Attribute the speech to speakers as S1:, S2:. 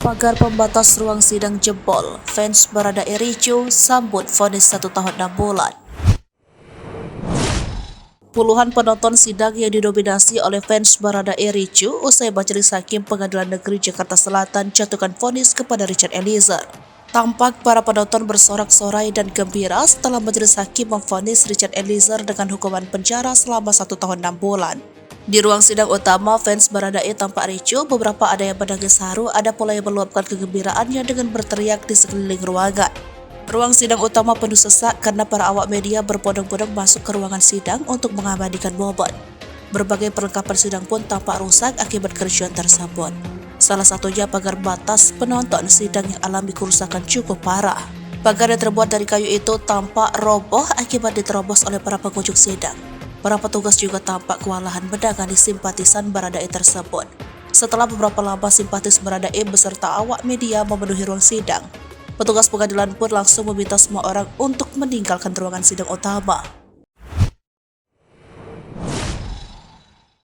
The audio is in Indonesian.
S1: Pagar pembatas ruang sidang jebol, fans Baradae ricuh sambut vonis 1 tahun 6 bulan. Puluhan penonton sidang yang didominasi oleh fans Baradae ricuh usai Majelis Hakim Pengadilan Negeri Jakarta Selatan jatuhkan vonis kepada Richard Eliezer. Tampak para penonton bersorak-sorai dan gembira setelah Majelis Hakim memvonis Richard Eliezer dengan hukuman penjara selama 1 tahun 6 bulan. Di ruang sidang utama, fans Baradae tampak ricuh, beberapa ada yang menangis haru, ada pula yang meluapkan kegembiraannya dengan berteriak di sekeliling ruangan. Ruang sidang utama penuh sesak karena para awak media berbondong-bondong masuk ke ruangan sidang untuk mengabadikan momen. Berbagai perlengkapan sidang pun tampak rusak akibat kericuhan tersebut. Salah satunya pagar batas penonton sidang yang alami kerusakan cukup parah. Pagar yang terbuat dari kayu itu tampak roboh akibat diterobos oleh para pengunjung sidang. Para petugas juga tampak kewalahan menangani simpatisan Baradae tersebut. Setelah beberapa lama simpatis Baradae beserta awak media memenuhi ruang sidang, petugas pengadilan pun langsung meminta semua orang untuk meninggalkan ruangan sidang utama.